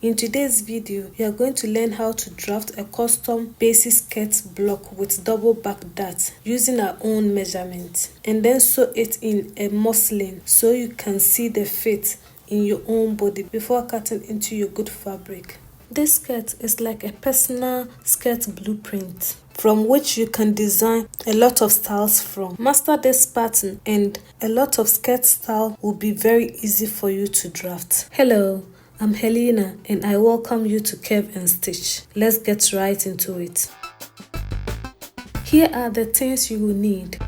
In today's video, you are going to learn how to draft a custom basic skirt block with double back dart using our own measurement, and then sew it in a muslin so you can see the fit in your own body before cutting into your good fabric. This skirt is like a personal skirt blueprint from which you can design a lot of styles from. Master this pattern and a lot of skirt style will be very easy for you to draft. Hello, I'm Helena and I welcome you to Curve and Stitch. Let's get right into it. Here are the things you will need.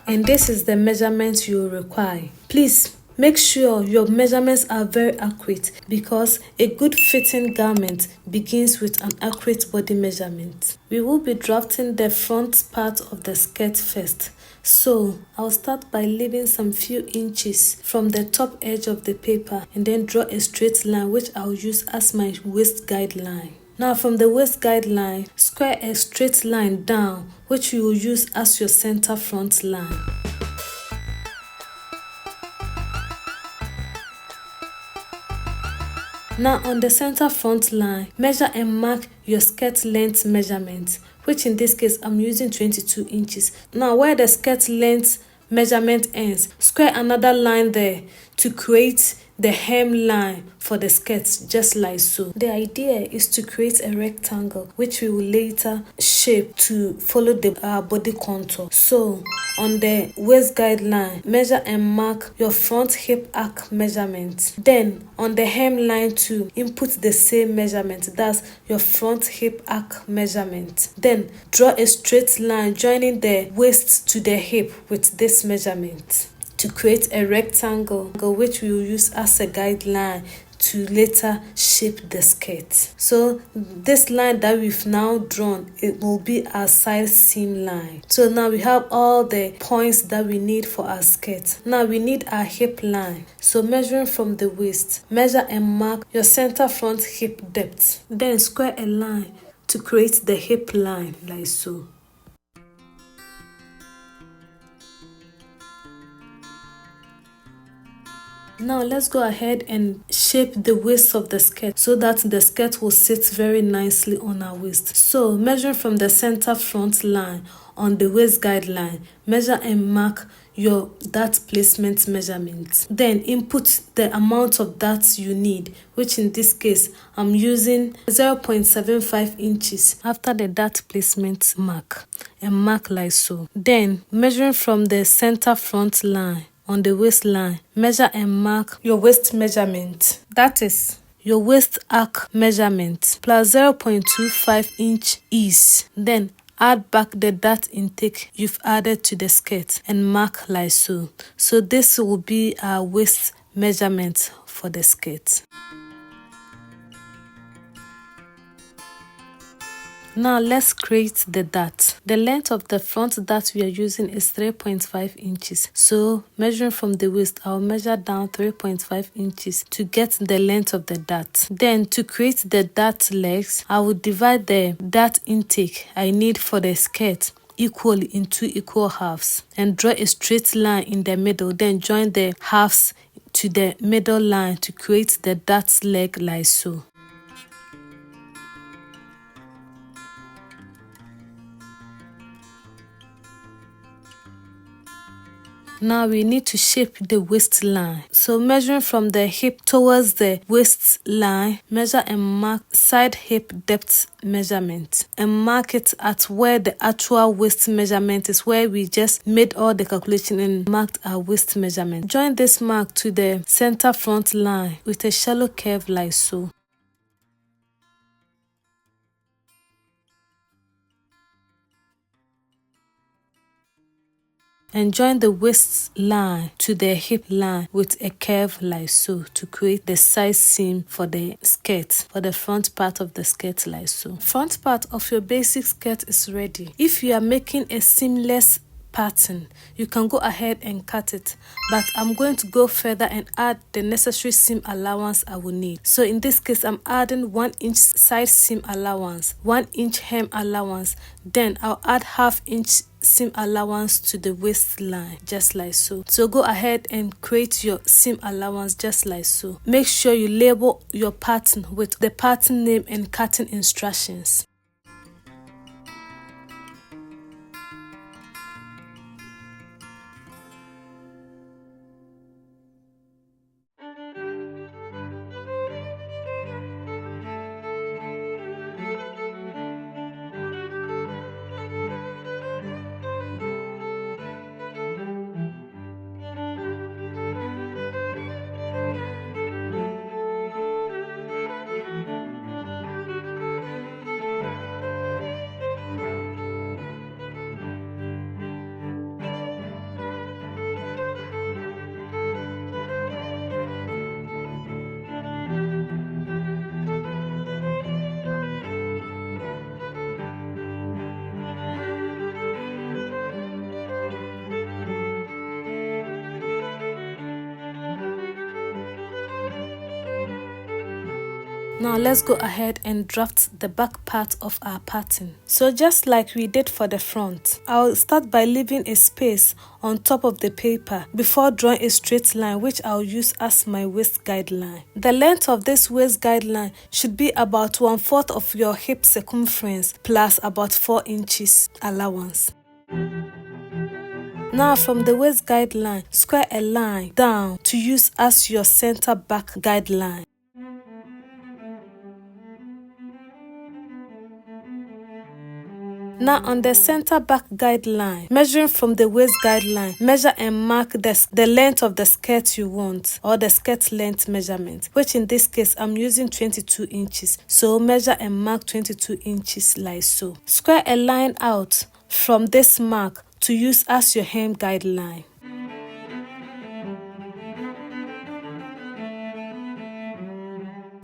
And this is the measurements you will require. Please make sure your measurements are very accurate because a good fitting garment begins with an accurate body measurement. We will be drafting the front part of the skirt first. So I'll start by leaving some few inches from the top edge of the paper and then draw a straight line which I'll use as my waist guideline. Now from the waist guideline, square a straight line down which you will use as your center front line. Now on the center front line, measure and mark your skirt length measurement, which in this case I'm using 22 inches. Now where the skirt length measurement ends, square another line there to create the hem line for the skirt, just like so. The idea is to create a rectangle which we will later shape to follow the body contour. So on the waist guideline, measure and mark your front hip arc measurement. Then on the hem line too, input the same measurement, that's your front hip arc measurement. Then draw a straight line joining the waist to the hip with this measurement to create a rectangle which we will use as a guideline to later shape the skirt. So this line that we've now drawn, it will be our side seam line. So now we have all the points that we need for our skirt. Now we need our hip line. So measuring from the waist, measure and mark your center front hip depth. Then square a line to create the hip line like so. Now let's go ahead and shape the waist of the skirt so that the skirt will sit very nicely on our waist. So measuring from the center front line on the waist guideline, measure and mark your dart placement measurement. Then input the amount of darts you need, which in this case I'm using 0.75 inches after the dart placement mark, and mark like so. Then measuring from the center front line on the waistline, measure and mark your waist measurement. That is your waist arc measurement plus 0.25 inch ease. Then add back the dart intake you've added to the skirt and mark like so. So this will be our waist measurement for the skirt. Now let's create the dart. The length of the front dart we are using is 3.5 inches. So measuring from the waist, I'll measure down 3.5 inches to get the length of the dart. Then to create the dart legs, I will divide the dart intake I need for the skirt equally into equal halves and draw a straight line in the middle. Then join the halves to the middle line to create the dart leg like so. Now we need to shape the waistline. So measuring from the hip towards the waistline, measure and mark side hip depth measurement and mark it at where the actual waist measurement is, where we just made all the calculation and marked our waist measurement. Join this mark to the center front line with a shallow curve like so. And join the waist line to the hip line with a curve like so to create the side seam for the skirt, for the front part of the skirt like so. Front part of your basic skirt is ready. If you are making a seamless pattern, you can go ahead and cut it, but I'm going to go further and add the necessary seam allowance I will need. So in this case, I'm adding 1 inch side seam allowance, 1 inch hem allowance, then I'll add 1/2 inch seam allowance to the waistline, just like so. So go ahead and create your seam allowance just like so. Make sure you label your pattern with the pattern name and cutting instructions. Now let's go ahead and draft the back part of our pattern. So just like we did for the front, I'll start by leaving a space on top of the paper before drawing a straight line, which I'll use as my waist guideline. The length of this waist guideline should be about 1/4 of your hip circumference plus about 4 inches allowance. Now from the waist guideline, square a line down to use as your center back guideline. Now on the center back guideline, measuring from the waist guideline, measure and mark the length of the skirt you want, or the skirt length measurement, which in this case I'm using 22 inches. So measure and mark 22 inches like so. Square a line out from this mark to use as your hem guideline.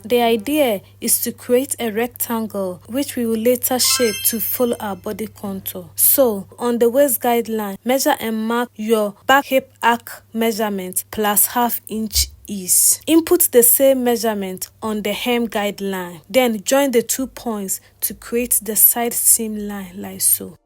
The idea is to create a rectangle which we will later shape to follow our body contour. So, on the waist guideline, measure and mark your back hip arc measurement plus 1/2 inch ease. Input the same measurement on the hem guideline. Then join the 2 points to create the side seam line like so.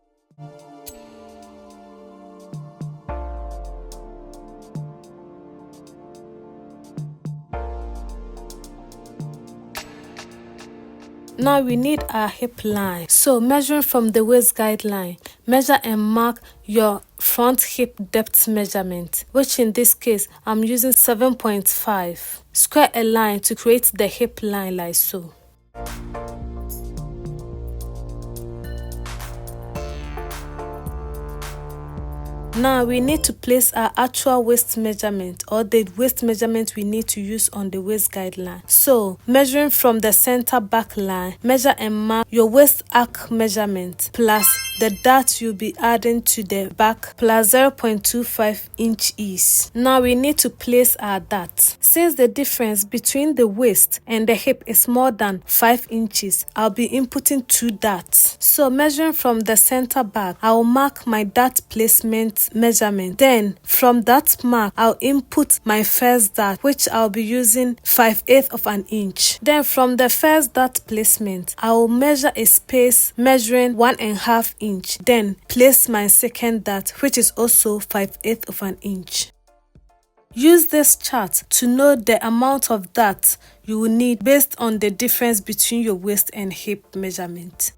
Now we need our hip line. So measuring from the waist guideline, measure and mark your front hip depth measurement, which in this case I'm using 7.5. Square a line to create the hip line like so. Now we need to place our actual waist measurement, or the waist measurement we need to use on the waist guideline. So measuring from the center back line, measure and mark your waist arc measurement plus the dart you'll be adding to the back plus 0.25 inch ease. Now we need to place our dart. Since the difference between the waist and the hip is more than 5 inches, I'll be inputting 2 darts. So measuring from the center back, I'll mark my dart placement measurement. Then from that mark, I'll input my first dart, which I'll be using 5/8 of an inch. Then from the first dart placement, I will measure a space measuring 1.5 inch. Then place my second dart, which is also 5/8 of an inch. Use this chart to know the amount of dart you will need based on the difference between your waist and hip measurement.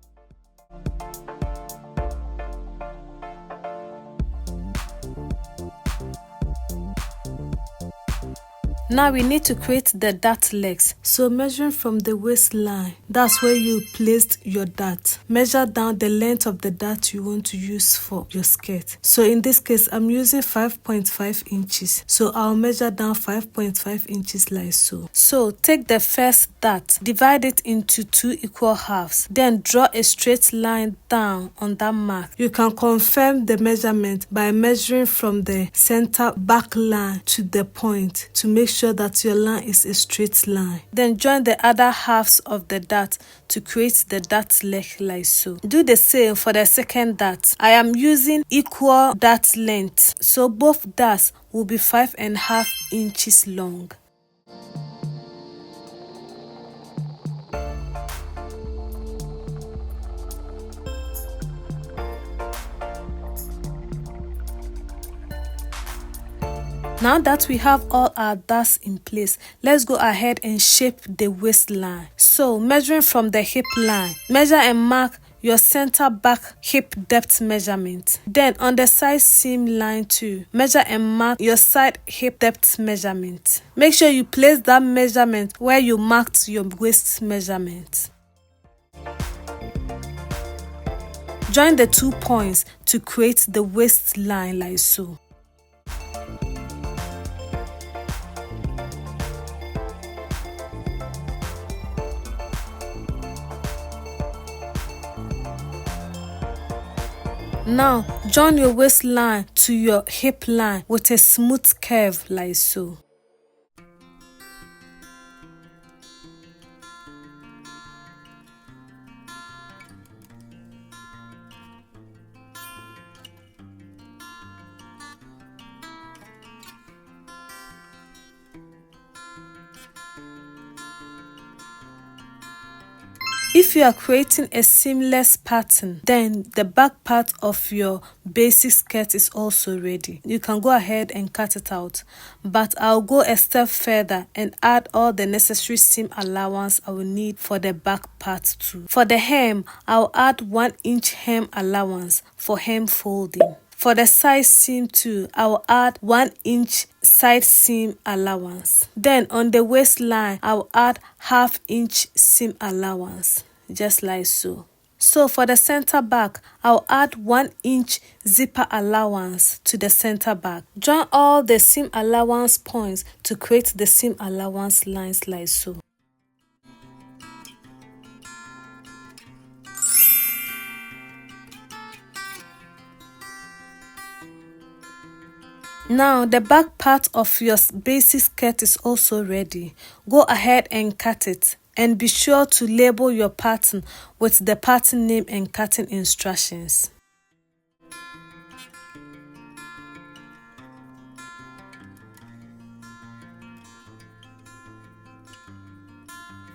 Now we need to create the dart legs. So measuring from the waistline, that's where you placed your dart. Measure down the length of the dart you want to use for your skirt. So in this case, I'm using 5.5 inches. So I'll measure down 5.5 inches like so. So take the first dart, divide it into 2 equal halves. Then draw a straight line down on that mark. You can confirm the measurement by measuring from the center back line to the point to make sure that your line is a straight line. Then join the other halves of the dart to create the dart leg like so. Do the same for the second dart. I am using equal dart length, so both darts will be 5.5 inches long. Now that we have all our darts in place, let's go ahead and shape the waistline. So measuring from the hip line, measure and mark your center back hip depth measurement. Then on the side seam line too, measure and mark your side hip depth measurement. Make sure you place that measurement where you marked your waist measurement. Join the 2 points to create the waistline like so. Now, join your waistline to your hip line with a smooth curve like so. If you are creating a seamless pattern, then the back part of your basic skirt is also ready. You can go ahead and cut it out, but I'll go a step further and add all the necessary seam allowance I will need for the back part too. For the hem, I'll add 1 inch hem allowance for hem folding. For the side seam too, I will add 1 inch side seam allowance. Then on the waistline, I will add 1/2 inch seam allowance, just like so. So for the center back, I'll add 1 inch zipper allowance to the center back. Join all the seam allowance points to create the seam allowance lines like so. Now the back part of your basic skirt is also ready. Go ahead and cut it, and be sure to label your pattern with the pattern name and cutting instructions.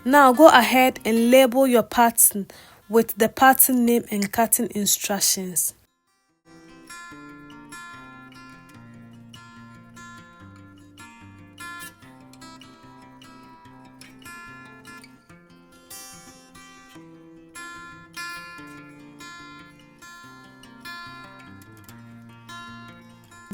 Now go ahead and label your pattern with the pattern name and cutting instructions.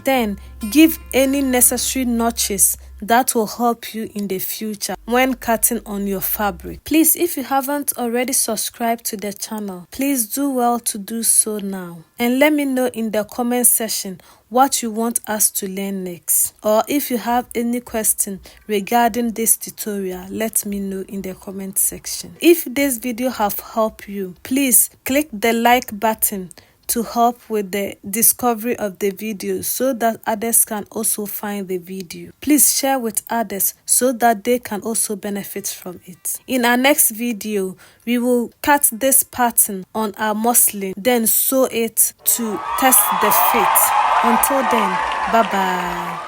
Then give any necessary notches that will help you in the future when cutting on your fabric. Please, if you haven't already subscribed to the channel, please do well to do so now. And let me know in the comment section what you want us to learn next. Or if you have any question regarding this tutorial, let me know in the comment section. If this video have helped you, please click the like button to help with the discovery of the video so that others can also find the video. Please share with others so that they can also benefit from it. In our next video, we will cut this pattern on our muslin, then sew it to test the fit. Until then, bye bye.